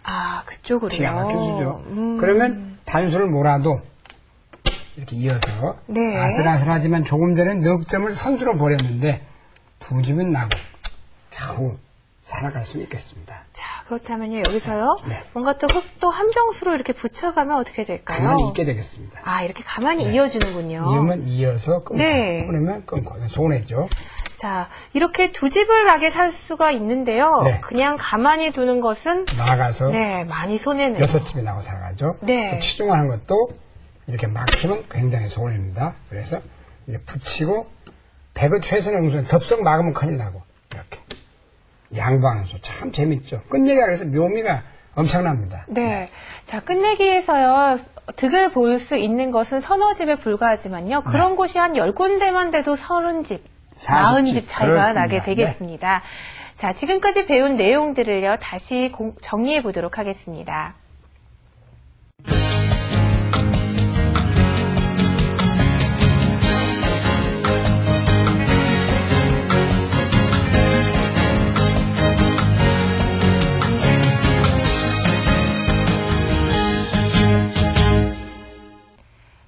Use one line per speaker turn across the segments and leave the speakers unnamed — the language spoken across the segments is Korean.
아, 그쪽으로요?
기가 막혀지죠. 그러면 단수를 몰아도 이렇게 이어서
네.
아슬아슬하지만 조금 전에 넉점을 선수로 버렸는데 두 집은 나고 겨우 살아갈 수 있겠습니다.
자, 그렇다면요, 여기서요.
네.
뭔가 또 흙도 함정수로 이렇게 붙여가면 어떻게 될까요?
가만히 있게 되겠습니다.
아, 이렇게 가만히
네.
이어주는군요.
이으면 이어서 끊고,
네.
끊으면 끊고. 손해죠.
자, 이렇게 두 집을 나게 살 수가 있는데요.
네.
그냥 가만히 두는 것은
나가서
네, 많이 손해네요.
6집이 나고 살아가죠.
네.
또 치중하는 것도 이렇게 막히면 굉장히 손해입니다. 그래서 이렇게 붙이고 100을 최선의 응수는 덥석 막으면 큰일 나고 이렇게 양보하는 수 참 재밌죠. 끝내기가 그래서 묘미가 엄청납니다.
네. 자, 끝내기에서요, 득을 볼 수 있는 것은 서너 집에 불과하지만요, 그런 곳이 한 10군데만 돼도 30집, 40집 차이가
그렇습니다.
나게 되겠습니다. 자, 지금까지 배운 내용들을요, 다시 정리해 보도록 하겠습니다.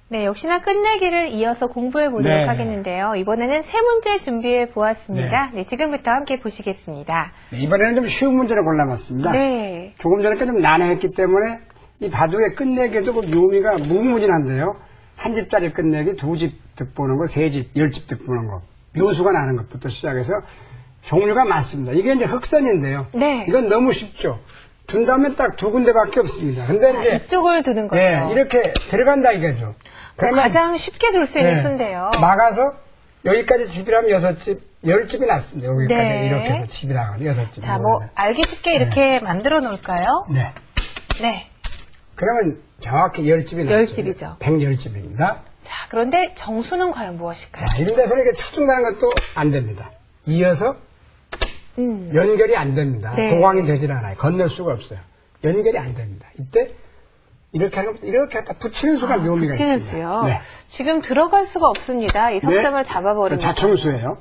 네, 역시나 끝내기를 이어서 공부해 보도록
네.
하겠는데요. 이번에는 세 문제 준비해 보았습니다. 네, 지금부터 함께 보시겠습니다.
네, 이번에는 좀 쉬운 문제를 골라봤습니다.
네.
조금 전에 좀 난해했기 때문에 이 바둑의 끝내기에도 그 묘미가 무궁무진한데요. 한 집짜리 끝내기, 두 집 득보는 거, 세 집, 10집 득보는 거, 묘수가 나는 것부터 시작해서 종류가 많습니다. 이게 이제 흑선인데요.
네.
이건 너무 쉽죠. 둔 다음에 딱 두 군데밖에 없습니다. 근데 이제
이쪽을 두는 거죠.
네, 이렇게 들어간다 이거죠. 그러면
가장 쉽게 둘 수 있는
네,
수인데요.
막아서 여기까지 집이라면 6집, 10집이 났습니다. 여기까지
네.
이렇게 해서 집이 나가면 6집.
자, 뭐 알기 쉽게 이렇게 만들어 놓을까요?
네.
네.
그러면 정확히 10집이 났죠.
10집이죠.
110집입니다.
자, 그런데 정수는 과연 무엇일까요?
이런 데서는 이렇게 치중하는 것도 안 됩니다. 이어서 연결이 안 됩니다.
네.
도광이 되질 않아요. 건널 수가 없어요. 연결이 안 됩니다. 이때 이렇게 하는 것도 이렇게 갖다 붙이는 수가 묘미가
붙이는
있습니다.
수요?
네.
지금 들어갈 수가 없습니다. 이 석점을 잡아버리면.
자충수예요.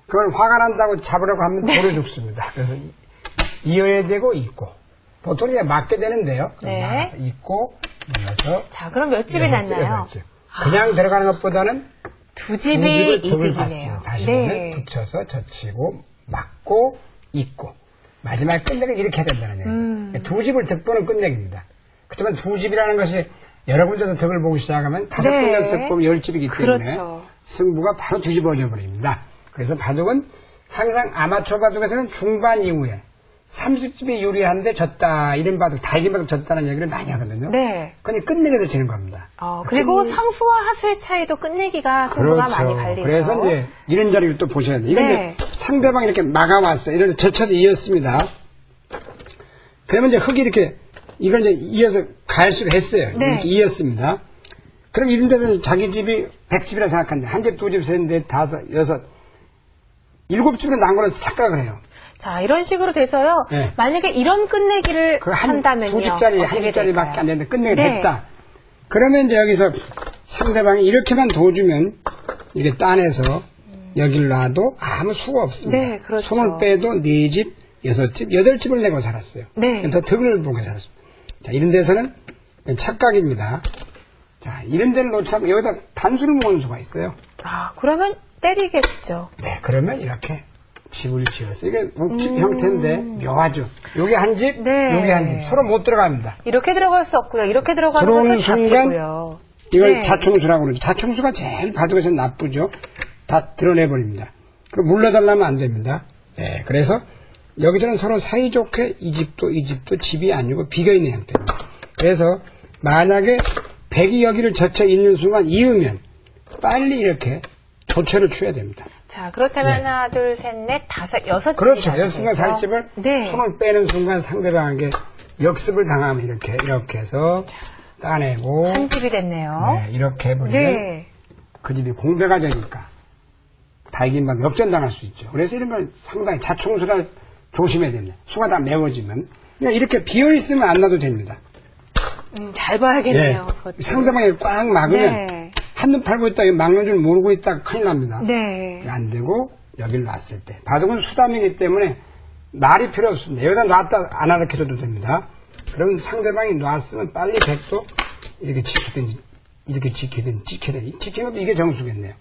그걸 화가 난다고 잡으려고 하면 돌을 죽습니다. 그래서 이어야 되고 있고 보통 이제 맞게 되는데요.
네.
나가서 있고 눌러서
자, 그럼 몇 집이 났나요?
그냥 들어가는 것보다는
두 집이
득을
이득이네요.
받습니다. 다시 보면 붙여서 젖히고 맞고 있고 마지막에 끝내기를 이렇게 해야 된다는 얘기예요. 두 집을 득보는 끝내기입니다. 그렇지만 두 집이라는 것이 여러 군데서 득을 보기 시작하면 5군데서 득 보면 10집이기 때문에
그렇죠.
승부가 바로 뒤집어져 버립니다. 그래서 바둑은 항상 아마추어 바둑에서는 중반 이후에 30집이 유리한데 졌다. 이런 바둑, 달기 바둑 졌다는 얘기를 많이 하거든요.
네.
그건 끝내기에서 지는 겁니다.
그리고 상수와 하수의 차이도 끝내기가 승부가 많이 갈리죠.
그래서 이제 이런 자리를 또 보셔야 돼요. 이건
네.
이제 상대방이 이렇게 막아왔어요. 이렇게 젖혀서 이었습니다. 그러면 이제 흙이 이렇게 이걸 이제 이어서 갈 수가 했어요.
네.
이렇게 이었습니다. 그럼 이런 데서 자기 집이 100집이라 생각하는데 한 집, 두 집, 셋, 넷, 다섯, 여섯, 7집으로 난 거는 착각을 해요.
자, 이런 식으로 돼서요.
네.
만약에 이런 끝내기를 한다면요.
두 집짜리, 한
어떻게
집짜리밖에
될까요?
안 되는데 끝내기를
네.
했다. 그러면 이제 여기서 상대방이 이렇게만 도주면 이게 따내서 여길 놔도 아무 수가 없습니다.
네, 그렇죠.
손을 빼도 4집, 6집, 8집을 내고 살았어요.
네.
더 득을 보게 살았습니다. 자, 이런 데서는 착각입니다. 자, 이런 데를 놓치면 여기다 단수를 모은 수가 있어요.
그러면 때리겠죠.
네, 그러면 이렇게 집을 지었어요. 이게 옥집 형태인데 묘하죠. 여기 한 집,
네.
여기 한 집. 서로 못 들어갑니다.
이렇게 들어갈 수 없고요. 이렇게 들어가는
들어오는
것도
순간
잡히고요.
이걸
네.
자충수라고 그러죠. 자충수가 제일 바둑에서 나쁘죠. 다 드러내버립니다. 그럼 물러달라면 안 됩니다. 네, 그래서 여기서는 서로 사이좋게 이 집도 집이 아니고 비어있는 형태입니다. 그래서 만약에 백이 여기를 젖혀 있는 순간 이으면 빨리 이렇게 조처를 취해야 됩니다.
자, 그렇다면
네.
하나, 둘, 셋, 넷, 다섯, 6집이
그렇죠. 여섯 살집을
네.
손을 빼는 순간 상대방에게 역습을 당하면 이렇게 해서 따내고
한 집이 됐네요.
네, 이렇게 해버리면
네.
그 집이 공배가 되니까 달긴만 역전당할 수 있죠. 그래서 이런 걸 상당히 자충수를 조심해야 됩니다. 수가 다 메워지면 그냥 이렇게 비어있으면 안 놔도 됩니다.
잘 봐야겠네요.
네. 상대방이 꽉 막으면
네.
한눈 팔고 있다 막는 줄 모르고 있다가 큰일 납니다.
네.
안 되고 여기를 놨을 때 바둑은 수담이기 때문에 말이 필요 없습니다. 여기다 놨다 안 알아켜줘도 됩니다. 그러면 상대방이 놨으면 빨리 백도 이렇게 지키든 지키는 것도 이게 정수겠네요.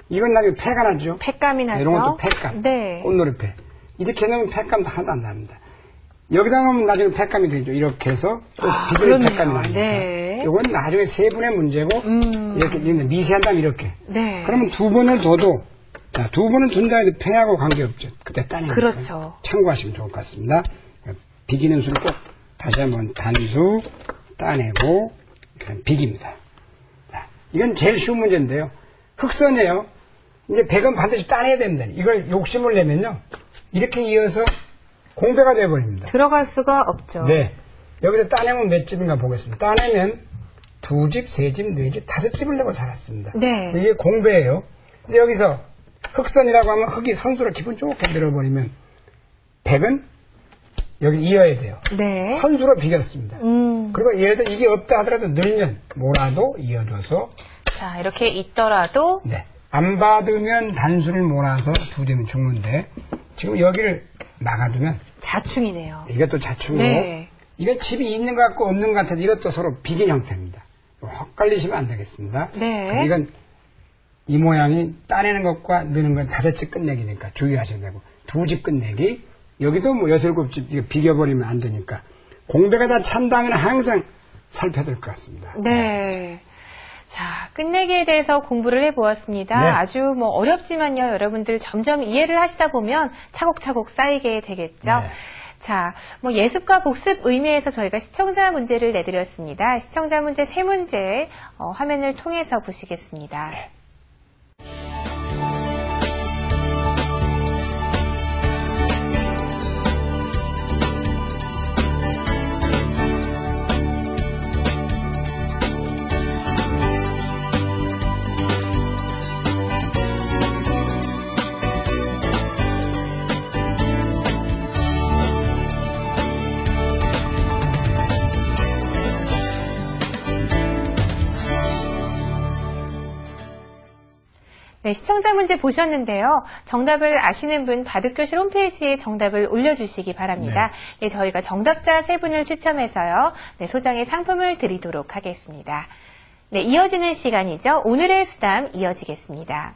이건 나중에 패가 나죠.
팩감이 나죠.
이런 것도 팩감.
네.
꽃놀이패. 이렇게 해놓으면 팩감도 하나도 안 납니다. 여기다 놓으면 나중에 팩감이 되죠. 이렇게 해서 또 비둘기 팩감이 나니까.
네.
이건 나중에 세 분의 문제고 이렇게 미세하다면 이렇게.
네.
그러면 두 번을 둬도 자, 두 번은 둔다 해도 패하고 관계없죠. 그때 따니까.
그렇죠.
참고하시면 좋을 것 같습니다. 비기는 수는 꼭 다시 한번 단수 따내고 비깁니다. 자, 이건 제일 쉬운 문제인데요. 흑선이에요. 이제 백은 반드시 따내야 됩니다. 이걸 욕심을 내면요. 이렇게 이어서 공배가 되어버립니다.
들어갈 수가 없죠.
네. 여기서 따내면 몇 집인가 보겠습니다. 따내면 2집, 3집, 4집, 5집을 내고 살았습니다.
네.
이게 공배예요. 근데 여기서 흑선이라고 하면 흑이 선수로 기분 좋게 늘어버리면 백은 여기 이어야 돼요.
네.
선수로 비겼습니다. 그리고 예를 들어 이게 없다 하더라도 늘면 뭐라도 이어줘서
자, 이렇게 있더라도
네. 안 받으면 단수를 몰아서 두 대면 죽는데 지금 여기를 막아두면
자충이네요.
이것도 자충이고
네.
이건 집이 있는 것 같고 없는 것 같아도 이것도 서로 비긴 형태입니다. 헛갈리시면 안 되겠습니다.
네.
이건 이 모양이 따내는 것과 느는 건 5집 끝내기니까 주의하셔야 되고 2집 끝내기 여기도 뭐 6, 7집 이거 비겨버리면 안 되니까 공배가 다 찬다면 항상 살펴야 될 것 같습니다.
네. 자, 끝내기에 대해서 공부를 해보았습니다.
네.
아주 뭐 어렵지만요. 여러분들 점점 이해를 하시다 보면 차곡차곡 쌓이게 되겠죠.
네.
자, 뭐 예습과 복습 의미에서 저희가 시청자 문제를 내드렸습니다. 시청자 문제 3문제 화면을 통해서 보시겠습니다.
네.
네, 시청자 문제 보셨는데요. 정답을 아시는 분 바둑교실 홈페이지에 정답을 올려주시기 바랍니다. 네. 저희가 정답자 3분을 추첨해서요. 네, 소정의 상품을 드리도록 하겠습니다. 네, 이어지는 시간이죠. 오늘의 수담 이어지겠습니다.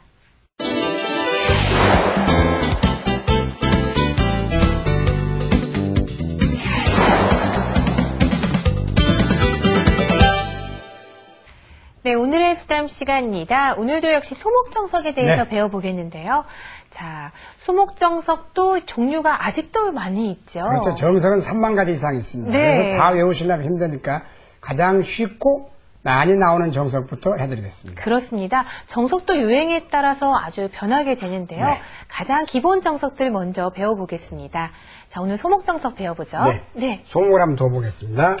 네, 오늘의 수담 시간입니다. 오늘도 역시 소목정석에 대해서
네.
배워보겠는데요. 자, 소목정석도 종류가 아직도 많이 있죠.
그렇죠. 정석은 3만 가지 이상 있습니다.
네.
그래서 다 외우시려면 힘드니까 가장 쉽고 많이 나오는 정석부터 해드리겠습니다.
그렇습니다. 정석도 유행에 따라서 아주 변하게 되는데요.
네.
가장 기본 정석들 먼저 배워보겠습니다. 자, 오늘 소목정석 배워보죠.
네. 소목을 한번 더 보겠습니다.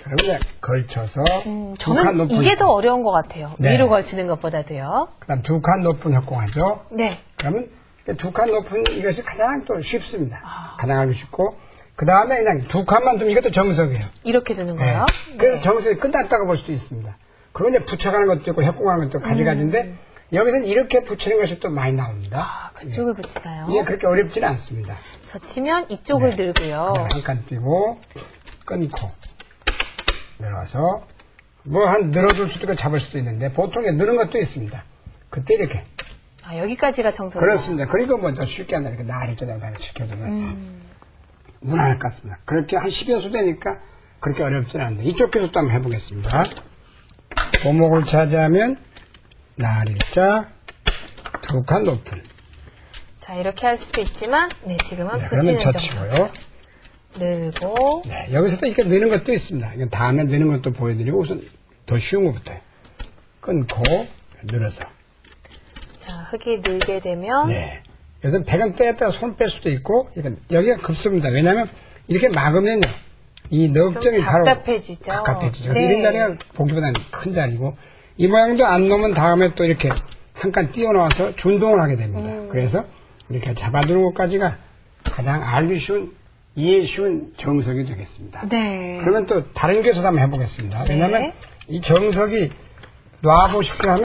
그럼 이제 걸쳐서 두 칸
저는
높은
이게 더 어려운 것 같아요.
네.
위로 걸치는 것보다도요.
그다음 2칸 높은 협공하죠.
네.
그러면 2칸 높은 이것이 가장 또 쉽습니다. 가장 알기 쉽고 그 다음에 그냥 2칸만 두면 이것도 정석이에요.
이렇게 두는 거예요?
네. 그래서 정석이 끝났다고 볼 수도 있습니다. 그건 이제 붙여가는 것도 있고 협공하는 것도 가지가지인데 여기서는 이렇게 붙이는 것이 또 많이 나옵니다.
아, 그쪽을 붙이나요?
이게 그렇게 어렵지는 않습니다.
젖히면 이쪽을 늘고요.
한 칸 띄고 끊고 내려와서 뭐 한 늘어줄 수도 있고 잡을 수도 있는데 보통 늘은 것도 있습니다. 그때 이렇게
아, 여기까지가 정석이에요.
그렇습니다. 그리고 뭐 더 쉽게 한다 이렇게 나를 짜자고 다 지켜주면 무난할 것 같습니다. 그렇게 한 10여 수 되니까 그렇게 어렵지는 않은데 이쪽 기술도 한번 해보겠습니다. 고목을 차지하면 나릴자 2칸 높은
자, 이렇게 할 수도 있지만 네, 지금은
그러면
붙이는
젖히고요.
정도. 늘고
네, 여기서도 이렇게 느는 것도 있습니다. 이건 다음에 느는 것도 보여드리고 우선 더 쉬운 것부터 끊고 늘어서
자, 흙이 늘게 되면
네. 여기서 백은 떼었다가 손 뺄 수도 있고 이건 여기가 급습니다. 왜냐하면 이렇게 막으면요 이 넓적이 바로
답답해지죠.
갑갑해지죠.
네.
이런 자리가 보기보다는 큰 자리고 이 모양도 안 놓으면 다음에 또 이렇게 한 칸 띄어나와서 준동을 하게 됩니다. 그래서 이렇게 잡아두는 것까지가 가장 알기 쉬운 이해 쉬운 정석이 되겠습니다.
네.
그러면 또 다른 교수 한번 해보겠습니다. 왜냐하면 이 정석이 놔보고 싶게 하면